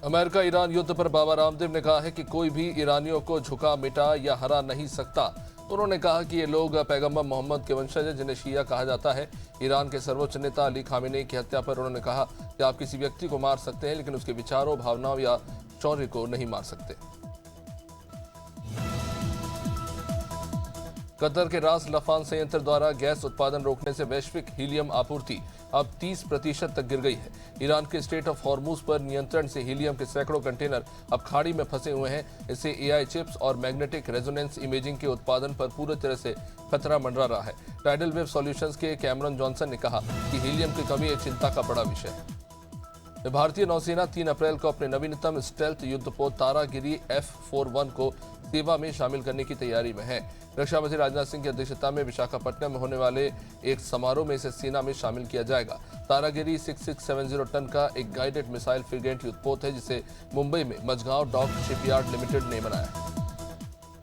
America Iran युद्ध पर बाबा रामदेव ने कहा है कि कोई भी ईरानियों को झुका मिटा या हरा नहीं सकता। उन्होंने कहा कि ये लोग पैगंबर मोहम्मद के वंशज हैं, जिन्हें शिया कहा जाता है। ईरान के सर्वोच्च नेता अली खामेनेई की हत्या पर उन्होंने कहा कि आप किसी व्यक्ति को मार सकते हैं, लेकिन उसके विचारों, भावनाओं या शौर्य को नहीं मार सकते। कतर के रास लफान संयंत्र द्वारा गैस उत्पादन रोकने से वैश्विक हीलियम आपूर्ति अब 30% तक गिर गई है। ईरान के स्टेट ऑफ हॉर्मुज पर नियंत्रण से हीलियम के सैकड़ों कंटेनर अब खाड़ी में फंसे हुए हैं। इससे एआई चिप्स और मैग्नेटिक रेजोनेंस इमेजिंग के उत्पादन पर पूरी तरह से खतरा मंडरा रहा है। टाइडल वेव सॉल्यूशंस के कैमरन जॉनसन ने कहा कि हीलियम की कमी एक चिंता का बड़ा विषय है। भारतीय नौसेना 3 अप्रैल को अपने नवीनतम स्टेल्थ युद्धपोत तारागिरी F-41 को सेवा में शामिल करने की तैयारी में है। रक्षा मंत्री राजनाथ सिंह की अध्यक्षता में विशाखापट्टनम में होने वाले एक समारोह में इसे सेना में शामिल किया जाएगा। तारागिरी 6670 टन का एक गाइडेड मिसाइल फ्रिगेट युद्धपोत है, जिसे मुंबई में मझगांव डॉक शिपयार्ड लिमिटेड ने बनाया है।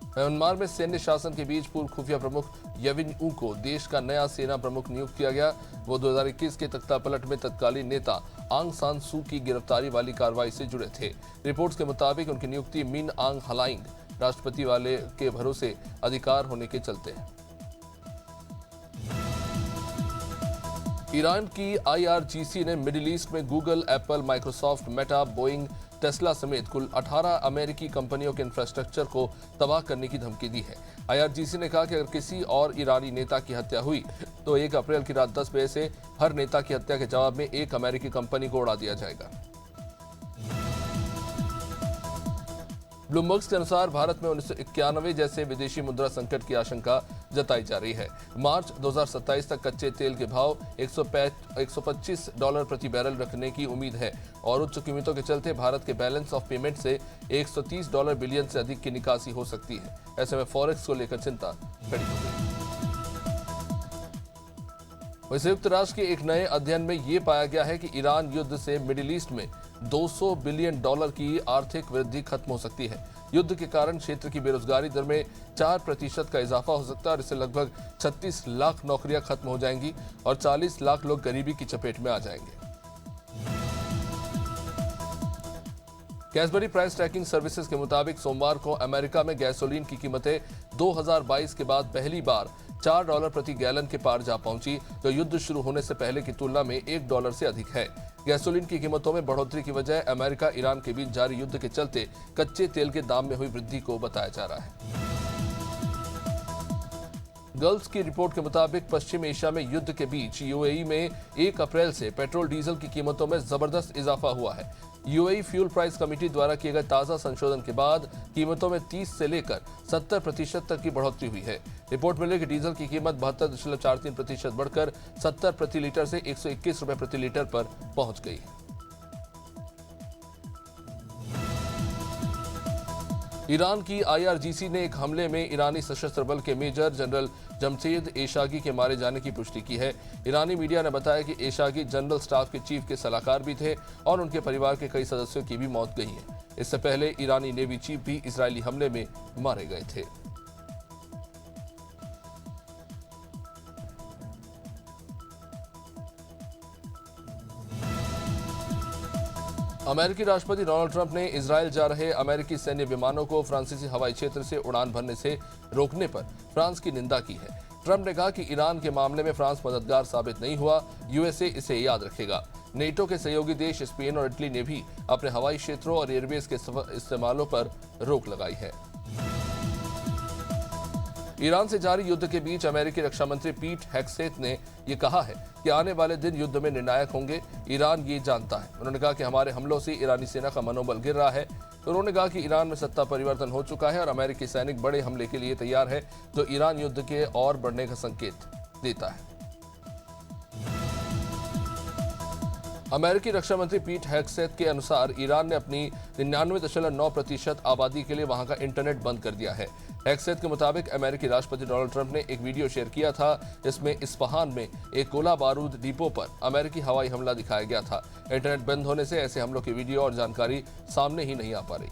म्यांमार में सैन्य शासन के बीच पूर्व खुफिया प्रमुख यविन ऊ को देश का नया सेना प्रमुख नियुक्त किया गया। वो 2021 के तख्तापलट में तत्कालीन नेता आंग सान सू की गिरफ्तारी वाली कार्रवाई से जुड़े थे। रिपोर्ट्स के मुताबिक उनकी नियुक्ति मिन आंग हलाइंग राष्ट्रपति वाले के भरोसे अधिकार होने के चलते हैं। ईरान की IRGC ने मिडिल ईस्ट में Google, Apple, Microsoft, Meta, Boeing, Tesla समेत कुल 18 अमेरिकी कंपनियों के इंफ्रास्ट्रक्चर को तबाह करने की धमकी दी है। IRGC ने कहा कि अगर किसी और ईरानी नेता की हत्या हुई तो 1 अप्रैल की रात 10 बजे से हर नेता की हत्या के जवाब में एक अमेरिकी कंपनी को उड़ा दिया जाएगा। ब्लूमबर्ग के अनुसार भारत में 1991 जैसे विदेशी मुद्रा संकट की आशंका जताई जा रही है। मार्च 2027 तक कच्चे तेल के भाव $125 प्रति बैरल रखने की उम्मीद है और उच्च कीमतों के चलते भारत के बैलेंस ऑफ पेमेंट से $130 बिलियन से अधिक की निकासी हो सकती है। ऐसे में फॉरेक्स को लेकर चिंता खड़ी हो गई। संयुक्त राष्ट्र के एक नए अध्ययन में यह पाया गया है कि ईरान युद्ध से मिडिल ईस्ट में $200 बिलियन की आर्थिक वृद्धि खत्म हो सकती है। युद्ध के कारण क्षेत्र की बेरोजगारी दर में 4% का इजाफा हो सकता है और इससे लगभग 36 लाख नौकरियां खत्म हो जाएंगी और 40 लाख लोग गरीबी की चपेट में आ जाएंगे। कैशबरी प्राइस ट्रैकिंग सर्विसेज के मुताबिक सोमवार को अमेरिका में गैसोलीन की कीमतें 2022 के बाद पहली बार $4 प्रति गैलन के पार जा पहुंची, जो युद्ध शुरू होने से पहले की तुलना में $1 से अधिक है। गैसोलीन की कीमतों में बढ़ोतरी की वजह अमेरिका ईरान के बीच जारी युद्ध के चलते कच्चे तेल के दाम में हुई वृद्धि को बताया जा रहा है। गर्ल्स की रिपोर्ट के मुताबिक पश्चिम एशिया में युद्ध के बीच यूएई में 1 अप्रैल से पेट्रोल डीजल की कीमतों में जबरदस्त इजाफा हुआ है। यूएई फ्यूल प्राइस कमेटी द्वारा किए गए ताजा संशोधन के बाद कीमतों में 30 से लेकर 70% तक की बढ़ोतरी हुई है। रिपोर्ट मिली कि डीजल की कीमत 72.43% बढ़कर 70 प्रति लीटर से $121 प्रति लीटर पर पहुंच गई। ईरान की IRGC ने एक हमले में ईरानी सशस्त्र बल के मेजर जनरल जमशेद एशागी के मारे जाने की पुष्टि की है। ईरानी मीडिया ने बताया कि एशागी जनरल स्टाफ के चीफ के सलाहकार भी थे और उनके परिवार के कई सदस्यों की भी मौत गई है। इससे पहले ईरानी नेवी चीफ भी इजरायली हमले में मारे गए थे। अमेरिकी राष्ट्रपति डोनाल्ड ट्रंप ने इजरायल जा रहे अमेरिकी सैन्य विमानों को फ्रांसीसी हवाई क्षेत्र से उड़ान भरने से रोकने पर फ्रांस की निंदा की है। ट्रंप ने कहा कि ईरान के मामले में फ्रांस मददगार साबित नहीं हुआ, यूएसए इसे याद रखेगा। नेटो के सहयोगी देश स्पेन और इटली ने भी अपने हवाई क्षेत्रों और एयरबेस के इस्तेमालों पर रोक लगाई है। ईरान से जारी युद्ध के बीच अमेरिकी रक्षा मंत्री पीट हेग्सेथ ने यह कहा है कि आने वाले दिन युद्ध में निर्णायक होंगे। ईरान ये जानता है। उन्होंने कहा कि हमारे हमलों से ईरानी सेना का मनोबल गिर रहा है। तो उन्होंने कहा कि ईरान में सत्ता परिवर्तन हो चुका है और अमेरिकी सैनिक बड़े हमले के लिए तैयार है, जो ईरान युद्ध के और बढ़ने का संकेत देता है। अमेरिकी रक्षा मंत्री पीट हेग्सेथ के अनुसार ईरान ने अपनी 99.9% आबादी के लिए वहां का इंटरनेट बंद कर दिया है। हेग्सेथ के मुताबिक अमेरिकी राष्ट्रपति डोनाल्ड ट्रंप ने एक वीडियो शेयर किया था, जिसमें इस्फहान में एक गोला बारूद डिपो पर अमेरिकी हवाई हमला दिखाया गया था। इंटरनेट बंद होने से ऐसे हमलों की वीडियो और जानकारी सामने ही नहीं आ पा रही।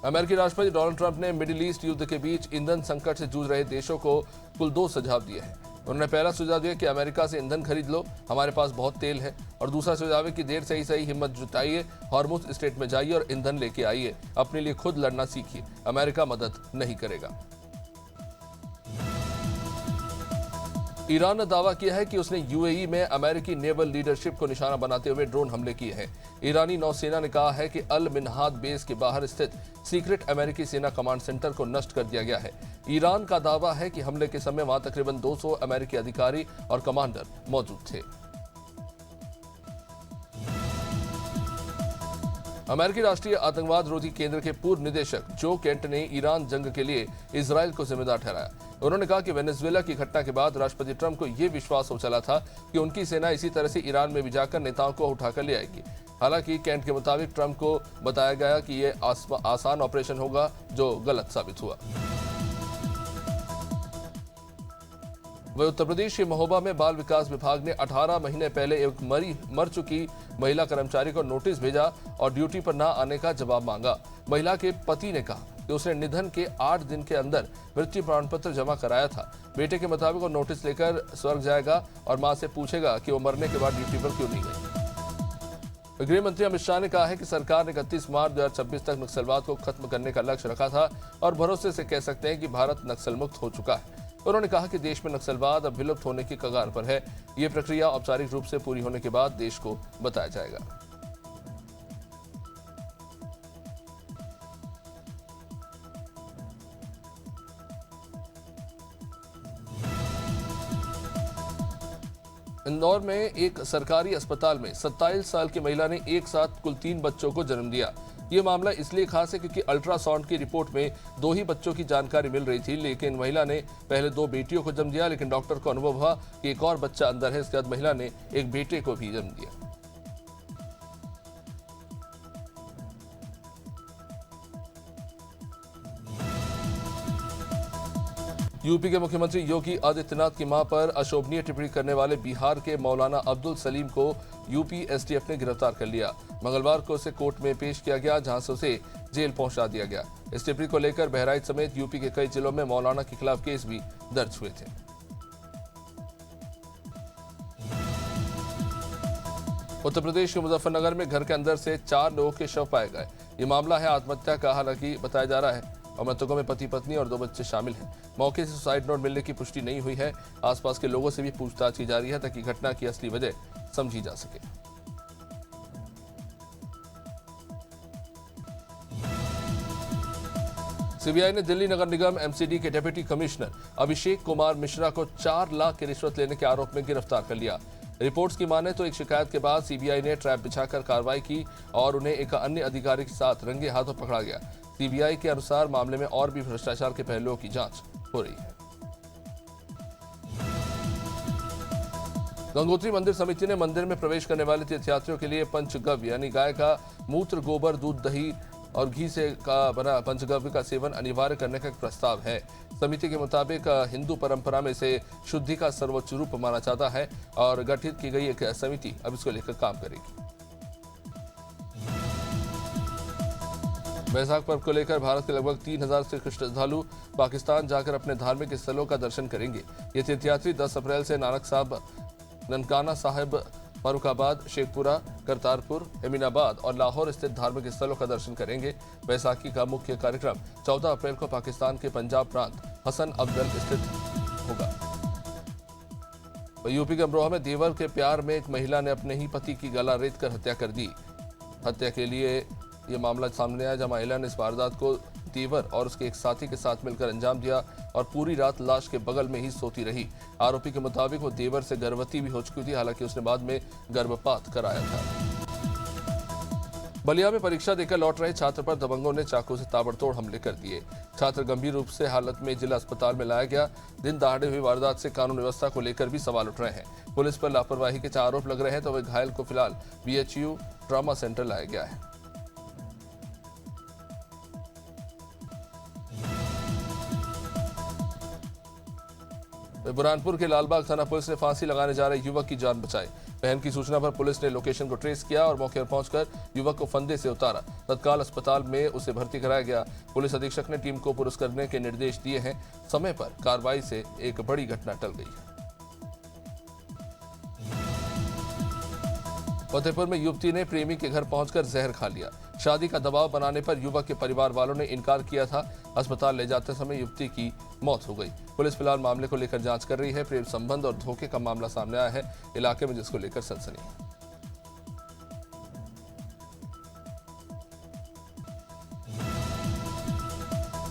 अमेरिकी राष्ट्रपति डोनाल्ड ट्रंप ने मिडिल ईस्ट युद्ध के बीच ईंधन संकट से जूझ रहे देशों को कुल 2 सुझाव दिए हैं। उन्होंने पहला सुझाव दिया कि अमेरिका से ईंधन खरीद लो, हमारे पास बहुत तेल है। और दूसरा सुझाव है कि देर से ही सही हिम्मत जुटाइए, हॉर्मुज स्ट्रेट में जाइए और ईंधन लेके आइए, अपने लिए खुद लड़ना सीखिए, अमेरिका मदद नहीं करेगा। ईरान ने दावा किया है कि उसने यूएई में अमेरिकी नेवल लीडरशिप को निशाना बनाते हुए ड्रोन हमले किए हैं। ईरानी नौसेना ने कहा है कि अल मिन्हाद बेस के बाहर स्थित सीक्रेट अमेरिकी सेना कमांड सेंटर को नष्ट कर दिया गया है। ईरान का दावा है कि हमले के समय वहां तकरीबन 200 अमेरिकी अधिकारी और कमांडर मौजूद थे। अमेरिकी राष्ट्रीय आतंकवाद रोधी केंद्र के पूर्व निदेशक जो केंट ने ईरान जंग के लिए इजरायल को जिम्मेदार ठहराया। उन्होंने कहा कि वेनेजुएला की घटना के बाद राष्ट्रपति ट्रंप को यह विश्वास हो चला था कि उनकी सेना इसी तरह से ईरान में भी जाकर नेताओं को उठाकर ले आएगी। हालांकि केंट के मुताबिक ट्रंप को बताया गया कि यह आसान ऑपरेशन होगा, जो गलत साबित हुआ। वह उत्तर प्रदेश के महोबा में बाल विकास विभाग ने 18 महीने पहले एक मर चुकी महिला कर्मचारी को नोटिस भेजा और ड्यूटी पर न आने का जवाब मांगा। महिला के पति ने कहा कि उसने निधन के 8 दिन के अंदर मृत्यु प्रमाण पत्र जमा कराया था। बेटे के मुताबिक वो नोटिस लेकर स्वर्ग जाएगा और मां से पूछेगा कि वो मरने के बाद ड्यूटी पर क्यों नहीं गई। गृह मंत्री अमित शाह ने कहा है कि सरकार ने 31 मार्च 2026 तक नक्सलवाद को खत्म करने का लक्ष्य रखा था और भरोसे से कह सकते हैं कि भारत नक्सल मुक्त हो चुका है। उन्होंने कहा कि देश में नक्सलवाद अब विलुप्त होने की कगार पर है। ये प्रक्रिया औपचारिक रूप से पूरी होने के बाद देश को बताया जाएगा। इंदौर में एक सरकारी अस्पताल में 27 साल की महिला ने एक साथ कुल 3 बच्चों को जन्म दिया। ये मामला इसलिए खास है क्योंकि अल्ट्रासाउंड की रिपोर्ट में 2 ही बच्चों की जानकारी मिल रही थी, लेकिन महिला ने पहले 2 बेटियों को जन्म दिया, लेकिन डॉक्टर को अनुभव हुआ कि एक और बच्चा अंदर है। इसके बाद महिला ने एक बेटे को भी जन्म दिया। यूपी के मुख्यमंत्री योगी आदित्यनाथ की मां पर अशोभनीय टिप्पणी करने वाले बिहार के मौलाना अब्दुल सलीम को यूपी एसटीएफ ने गिरफ्तार कर लिया। मंगलवार को उसे कोर्ट में पेश किया गया, जहां से उसे जेल पहुंचा दिया गया। इस टिप्पणी को लेकर बहराइच समेत यूपी के कई जिलों में मौलाना के खिलाफ केस भी दर्ज हुए थे। उत्तर प्रदेश के मुजफ्फरनगर में घर के अंदर से 4 लोगों के शव पाए गए। ये मामला है आत्महत्या का, हालांकि बताया जा रहा है और मृतकों में पति पत्नी और 2 बच्चे शामिल हैं। मौके से सुसाइड नोट मिलने की पुष्टि नहीं हुई है। आसपास के लोगों से भी पूछताछ की जा रही है ताकि घटना की असली वजह समझी जा सके। सीबीआई ने दिल्ली नगर निगम एमसीडी के डेप्यूटी कमिश्नर अभिषेक कुमार मिश्रा को 4 लाख की रिश्वत लेने के आरोप में गिरफ्तार कर लिया। रिपोर्ट्स की माने तो एक शिकायत के बाद सीबीआई ने ट्रैप बिछाकर कार्रवाई की और उन्हें एक अन्य अधिकारी के साथ रंगे हाथों पकड़ा गया। सीबीआई के अनुसार मामले में और भी भ्रष्टाचार के पहलुओं की जांच हो रही है। गंगोत्री मंदिर समिति ने मंदिर में प्रवेश करने वाले तीर्थयात्रियों के लिए पंचगव्य यानी गाय का मूत्र, गोबर, दूध, दही और घी से का बना पंचगव्य का सेवन अनिवार्य करने का एक प्रस्ताव है। समिति के मुताबिक हिंदू परंपरा में इसे शुद्धि का सर्वोच्च रूप माना जाता है और गठित की गई एक समिति अब इसको लेकर काम करेगी। वैसाख पर्व को लेकर भारत के लगभग 3000 सिख श्रद्धालु पाकिस्तान जाकर अपने धार्मिक स्थलों का दर्शन करेंगे। ये तीर्थयात्री 10 अप्रैल से नानक साहब, ननकाना साहिब, फरुखाबाद, शेखपुरा, करतारपुर, एमीनाबाद और लाहौर स्थित धार्मिक स्थलों का दर्शन करेंगे। बैसाखी का मुख्य कार्यक्रम 14 अप्रैल को पाकिस्तान के पंजाब प्रांत हसन अब्दल स्थित होगा। यूपी के अमरोहा में देवर के प्यार में एक महिला ने अपने ही पति की गला रेत कर हत्या कर दी। हत्या के लिए यह मामला सामने आया जब महिला ने इस वारदात को देवर और उसके एक साथी के साथ मिलकर अंजाम दिया और पूरी रात लाश के बगल में ही सोती रही। आरोपी के मुताबिक वो देवर से गर्भवती भी हो चुकी थी, हालांकि उसने बाद में गर्भपात कराया था। बलिया में परीक्षा देकर लौट रहे छात्र पर दबंगों ने चाकू से ताबड़तोड़ हमले कर दिए। छात्र गंभीर रूप से हालत में जिला अस्पताल में लाया गया। दिन दहाड़े हुई वारदात से कानून व्यवस्था को लेकर भी सवाल उठ रहे हैं। पुलिस पर लापरवाही के आरोप लग रहे हैं तो वह घायल को फिलहाल बीएचयू ट्रॉमा सेंटर लाया गया है। बुरहानपुर के लालबाग थाना पुलिस ने फांसी लगाने जा रहे युवक की जान बचाई। बहन की सूचना पर पुलिस ने लोकेशन को ट्रेस किया और मौके पर पहुंचकर युवक को फंदे से उतारा। तत्काल अस्पताल में उसे भर्ती कराया गया। पुलिस अधीक्षक ने टीम को पुरस्कार करने के निर्देश दिए हैं। समय पर कार्रवाई से एक बड़ी घटना टल गई है। फतेहपुर में युवती ने प्रेमी के घर पहुंचकर जहर खा लिया। शादी का दबाव बनाने पर युवक के परिवार वालों ने इनकार किया था। अस्पताल ले जाते समय युवती की मौत हो गई। पुलिस फिलहाल मामले को लेकर जांच कर रही है। प्रेम संबंध और धोखे का मामला सामने आया है इलाके में, जिसको लेकर सनसनी है।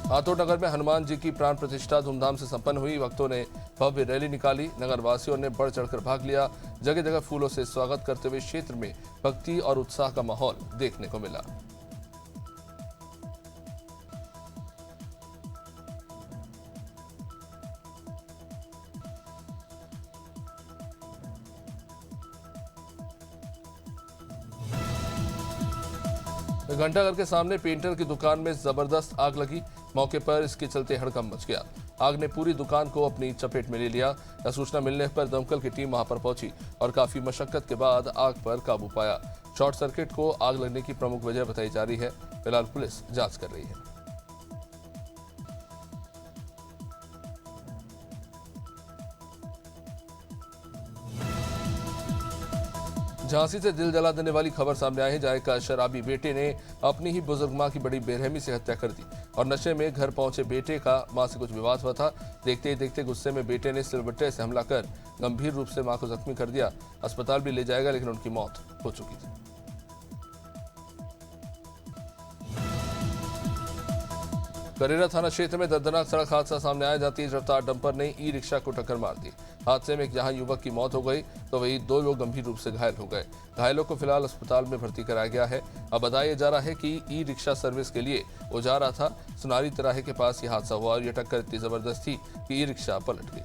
हाथोड़ नगर में हनुमान जी की प्राण प्रतिष्ठा धूमधाम से संपन्न हुई। भक्तों ने भव्य रैली निकाली। नगर वासियों ने बढ़ चढ़कर भाग लिया। जगह जगह फूलों से स्वागत करते हुए क्षेत्र में भक्ति और उत्साह का माहौल देखने को मिला। घंटाघर के सामने पेंटर की दुकान में जबरदस्त आग लगी। मौके पर इसके चलते हड़कंप मच गया। आग ने पूरी दुकान को अपनी चपेट में ले लिया। सूचना मिलने पर दमकल की टीम वहां पर पहुंची और काफी मशक्कत के बाद आग पर काबू पाया। शॉर्ट सर्किट को आग लगने की प्रमुख वजह बताई जा रही है। फिलहाल पुलिस जांच कर रही है। झांसी से दिल जला देने वाली खबर सामने आई है, जहां एक शराबी बेटे ने अपनी ही बुजुर्ग मां की बड़ी बेरहमी से हत्या कर दी और नशे में घर पहुंचे बेटे का मां से कुछ विवाद हुआ था। देखते ही देखते गुस्से में बेटे ने सिलबट्टे से हमला कर गंभीर रूप से मां को जख्मी कर दिया। अस्पताल भी ले जाएगा, लेकिन उनकी मौत हो चुकी थी। करेरा थाना क्षेत्र में दर्दनाक सड़क हादसा सामने आया, जहां तेज रफ्तार डंपर ने ई रिक्शा को टक्कर मार दी। हादसे में जहां युवक की मौत हो गई तो वहीं 2 लोग गंभीर रूप से घायल हो गए। घायलों को फिलहाल अस्पताल में भर्ती कराया गया है। अब बताया जा रहा है कि ई रिक्शा सर्विस के लिए वो जा रहा था। सुनारी तिराहे के पास यह हादसा हुआ और यह टक्कर इतनी जबरदस्त थी कि ई रिक्शा पलट गई।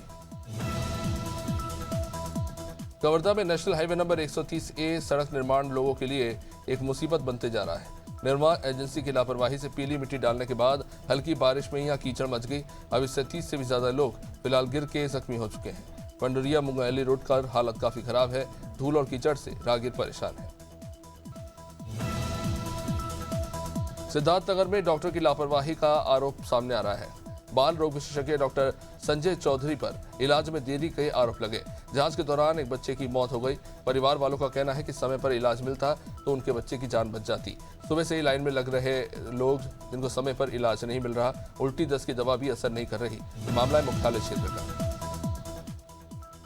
कवर्धा में नेशनल हाईवे नंबर 130A सड़क निर्माण लोगों के लिए एक मुसीबत बनते जा रहा है। निर्माण एजेंसी की लापरवाही से पीली मिट्टी डालने के बाद हल्की बारिश में यहाँ कीचड़ मच गई। अब इससे 30 से भी ज्यादा लोग फिलहाल गिर के जख्मी हो चुके हैं। पंडुरिया मुंगेली रोड का हालत काफी खराब है। धूल और कीचड़ से राहगीर परेशान है। सिद्धार्थनगर में डॉक्टर की लापरवाही का आरोप सामने आ रहा है। बाल रोग विशेषज्ञ डॉक्टर संजय चौधरी पर इलाज में देरी के आरोप लगे। जांच के दौरान एक बच्चे की मौत हो गई। परिवार वालों का कहना है कि समय पर इलाज मिलता तो उनके बच्चे की जान बच जाती। सुबह से ही लाइन में लग रहे लोग जिनको समय पर इलाज नहीं मिल रहा। उल्टी दस्त की दवा भी असर नहीं कर रही। मामला है मुख्यालय क्षेत्र का।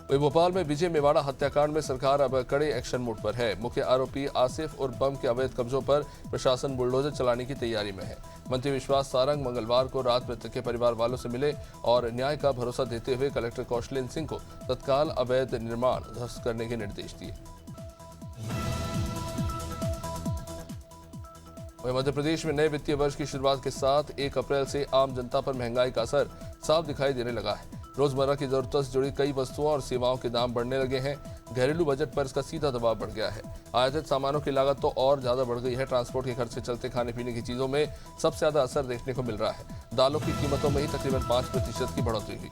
वही भोपाल में विजय मेवाड़ा हत्याकांड में सरकार अब कड़े एक्शन मोड पर है। मुख्य आरोपी आसिफ और बम के अवैध कब्जों पर प्रशासन बुलडोजर चलाने की तैयारी में है। मंत्री विश्वास सारंग मंगलवार को रात मृतक के परिवार वालों से मिले और न्याय का भरोसा देते हुए कलेक्टर कौशलेंद्र सिंह को तत्काल अवैध निर्माण ध्वस्त करने के निर्देश दिए। वहीं मध्य प्रदेश में नए वित्तीय वर्ष की शुरुआत के साथ 1 अप्रैल से आम जनता पर महंगाई का असर साफ दिखाई देने लगा है। रोजमर्रा की जरूरतों से जुड़ी कई वस्तुओं और सेवाओं के दाम बढ़ने लगे हैं। घरेलू बजट पर इसका सीधा दबाव बढ़ गया है। आयातित सामानों की लागत तो और ज्यादा बढ़ गई है। ट्रांसपोर्ट के खर्च से चलते खाने पीने की चीजों में सबसे ज्यादा असर देखने को मिल रहा है। दालों की कीमतों में ही तकरीबन 5% की बढ़ोतरी हुई।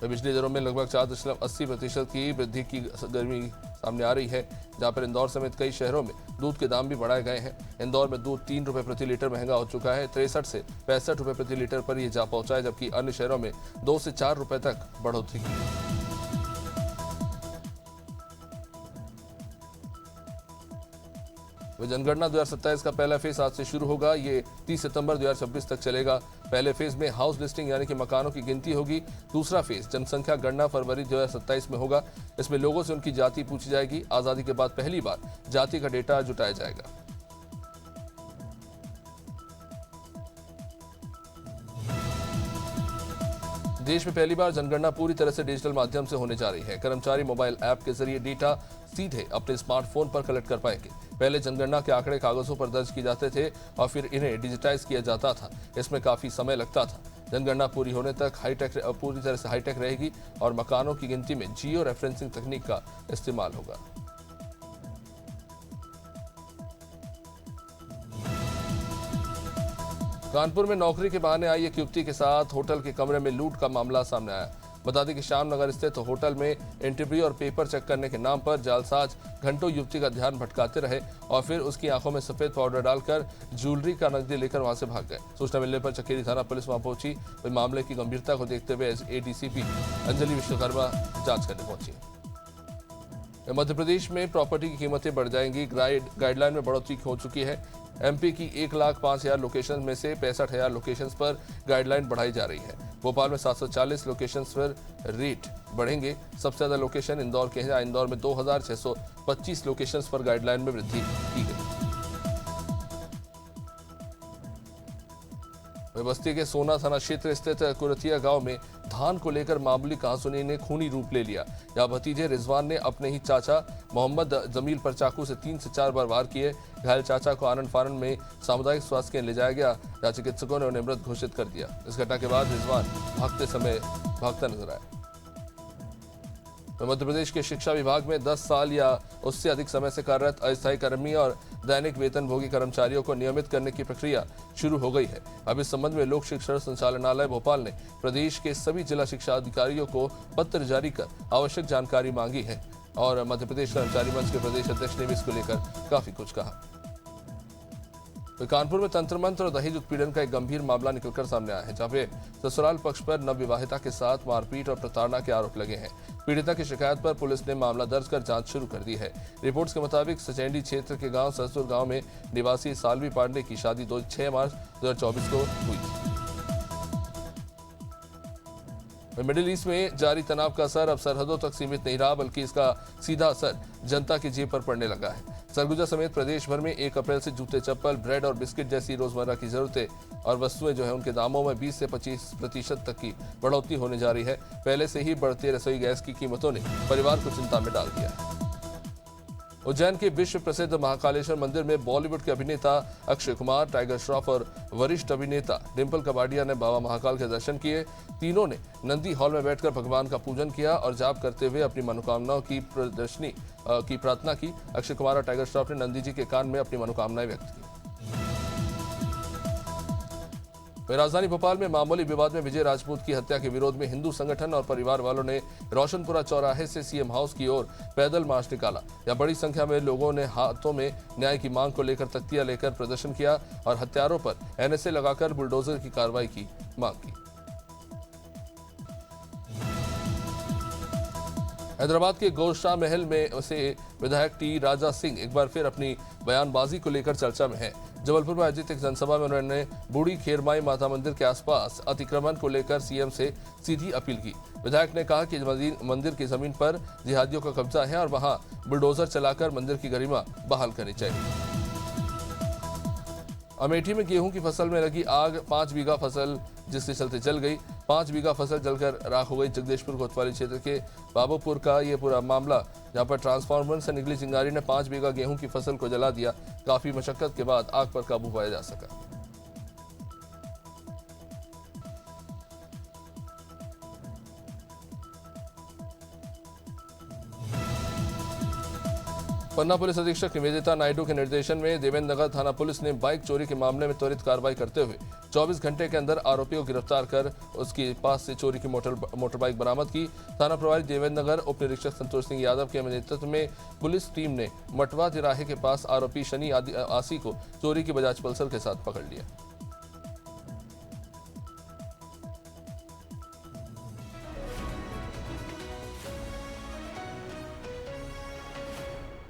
बिजली दरों में लगभग 4.80% की वृद्धि की गर्मी सामने आ रही है, जहां पर इंदौर समेत कई शहरों में दूध के दाम भी बढ़ाए गए हैं। इंदौर में दूध 3 रुपए प्रति लीटर महंगा हो चुका है। 63 से 65 रुपए प्रति लीटर पर यह जा पहुंचा है, जबकि अन्य शहरों में 2 से 4 रुपए तक बढ़ोतरी की है। जनगणना 2027 का पहला फेज आज से शुरू होगा। ये 30 सितंबर 2026 तक चलेगा। पहले फेज में हाउस लिस्टिंग यानी कि मकानों की गिनती होगी। दूसरा फेज जनसंख्या गणना फरवरी 2027 में होगा। इसमें लोगों से उनकी जाति पूछी जाएगी। आजादी के बाद पहली बार जाति का डेटा जुटाया जाएगा। देश में पहली बार जनगणना पूरी तरह से डिजिटल माध्यम से होने जा रही है। कर्मचारी मोबाइल ऐप के जरिए डेटा सीधे अपने स्मार्टफोन पर कलेक्ट कर पाएंगे। पहले जनगणना के आंकड़े कागजों पर दर्ज किए जाते थे और फिर इन्हें डिजिटाइज किया जाता था। इसमें काफी समय लगता था। जनगणना पूरी होने तक पूरी तरह से हाईटेक रहेगी और मकानों की गिनती में जियो रेफरेंसिंग तकनीक का इस्तेमाल होगा। कानपुर में नौकरी के बहाने आई एक युवती के साथ होटल के कमरे में लूट का मामला सामने आया। बता दें कि श्याम नगर स्थित होटल में इंटरव्यू और पेपर चेक करने के नाम पर जालसाज घंटों युवती का ध्यान भटकाते रहे और फिर उसकी आंखों में सफेद पाउडर डालकर ज्वेलरी का नकदी लेकर वहां से भाग गए। सूचना मिलने पर चकेरी थाना पुलिस वहां पहुंची। मामले की गंभीरता को देखते हुए एडीसीपी अंजलि विश्वकर्मा जांच करने पहुंची। मध्य प्रदेश में प्रॉपर्टी की कीमतें बढ़ जाएंगी। गाइडलाइन में बढ़ोतरी हो चुकी है। एमपी की 1,05,000 लोकेशन में से 65,000 लोकेशंस पर गाइडलाइन बढ़ाई जा रही है। भोपाल में 740 लोकेशंस पर रेट बढ़ेंगे। सबसे ज्यादा लोकेशन इंदौर के हैं, जहां इंदौर में 2,625 लोकेशंस पर गाइडलाइन में वृद्धि की गई। बस्ती के सोना थाना क्षेत्र स्थित कुरथिया गांव में धान को लेकर मामूली कहासुनी ने खूनी रूप ले लिया। यहां भतीजे रिजवान ने अपने ही चाचा मोहम्मद जमील पर चाकू से 3 से 4 बार वार किए। घायल चाचा को आनंद फानन में सामुदायिक स्वास्थ्य केंद्र ले जाया गया, जहां चिकित्सकों ने उन्हें मृत घोषित कर दिया। इस घटना के बाद रिजवान भागता नजर आया। मध्य प्रदेश के शिक्षा विभाग में 10 साल या उससे अधिक समय से कार्यरत अस्थायी कर्मी और दैनिक वेतनभोगी कर्मचारियों को नियमित करने की प्रक्रिया शुरू हो गई है। अब इस संबंध में लोक शिक्षण संचालनालय भोपाल ने प्रदेश के सभी जिला शिक्षा अधिकारियों को पत्र जारी कर आवश्यक जानकारी मांगी है और मध्य प्रदेश कर्मचारी मंच के प्रदेश अध्यक्ष ने भी इसको लेकर काफी कुछ कहा। तो कानपुर में तंत्र मंत्र और दहेज उत्पीड़न का एक गंभीर मामला निकलकर सामने आया है, जहां पे ससुराल पक्ष पर नवविवाहिता के साथ मारपीट और प्रताड़ना के आरोप लगे हैं। पीड़िता की शिकायत पर पुलिस ने मामला दर्ज कर जांच शुरू कर दी है। रिपोर्ट्स के मुताबिक सचैंडी क्षेत्र के गांव सरसुर गांव में निवासी सालवी पांडे की शादी 6 मार्च 2024 को हुई थी। मिडिल ईस्ट में जारी तनाव का असर अब सरहदों तक सीमित नहीं रहा, बल्कि इसका सीधा असर जनता की जेब पर पड़ने लगा है। सरगुजा समेत प्रदेश भर में 1 अप्रैल से जूते, चप्पल, ब्रेड और बिस्किट जैसी रोजमर्रा की जरूरतें और वस्तुएं जो है उनके दामों में 20 से 25% तक की बढ़ोतरी होने जा रही है। पहले से ही बढ़ते रसोई गैस की कीमतों ने परिवार को चिंता में डाल दिया है। उज्जैन के विश्व प्रसिद्ध महाकालेश्वर मंदिर में बॉलीवुड के अभिनेता अक्षय कुमार, टाइगर श्रॉफ और वरिष्ठ अभिनेता डिम्पल कपाडिया ने बाबा महाकाल के दर्शन किए। तीनों ने नंदी हॉल में बैठकर भगवान का पूजन किया और जाप करते हुए अपनी मनोकामनाओं की प्रार्थना की। अक्षय कुमार और टाइगर श्रॉफ ने नंदी जी के कान में अपनी मनोकामनाएं व्यक्त की। राजधानी भोपाल में मामूली विवाद में विजय राजपूत की हत्या के विरोध में हिंदू संगठन और परिवार वालों ने रोशनपुरा चौराहे से सीएम हाउस की ओर पैदल मार्च निकाला। यहां बड़ी संख्या में लोगों ने हाथों में न्याय की मांग को लेकर तख्तियां लेकर प्रदर्शन किया और हत्यारों पर एनएसए लगाकर बुलडोजर की कार्रवाई की मांग की। हैदराबाद के गोशाह महल में से विधायक टी राजा सिंह एक बार फिर अपनी बयानबाजी को लेकर चर्चा में हैं। जबलपुर में आयोजित एक जनसभा में उन्होंने बूढ़ी खेरमाई माता मंदिर के आसपास अतिक्रमण को लेकर सीएम से सीधी अपील की। विधायक ने कहा कि मंदिर की जमीन पर जिहादियों का कब्जा है और वहां बुलडोजर चलाकर मंदिर की गरिमा बहाल करनी चाहिए। अमेठी में गेहूं की फसल में लगी आग, 5 बीघा फसल जिसके चलते जल गई। 5 बीघा फसल जलकर राख हो गई। जगदीशपुर कोतवाली क्षेत्र के बाबूपुर का ये पूरा मामला, जहां पर ट्रांसफार्मर से निकली चिंगारी ने 5 बीघा गेहूं की फसल को जला दिया। काफी मशक्कत के बाद आग पर काबू पाया जा सका। पन्ना पुलिस अधीक्षक निवेदिता नायडू के निर्देशन में देवेंद्र नगर थाना पुलिस ने बाइक चोरी के मामले में त्वरित कार्रवाई करते हुए 24 घंटे के अंदर आरोपी को गिरफ्तार कर उसके पास से चोरी की मोटर बाइक बरामद की। थाना प्रभारी देवेंद्र नगर उप निरीक्षक संतोष सिंह यादव के नेतृत्व में पुलिस टीम ने मटवा तिराहे के पास आरोपी शनि आसी को चोरी की बजाज पल्सर के साथ पकड़ लिया।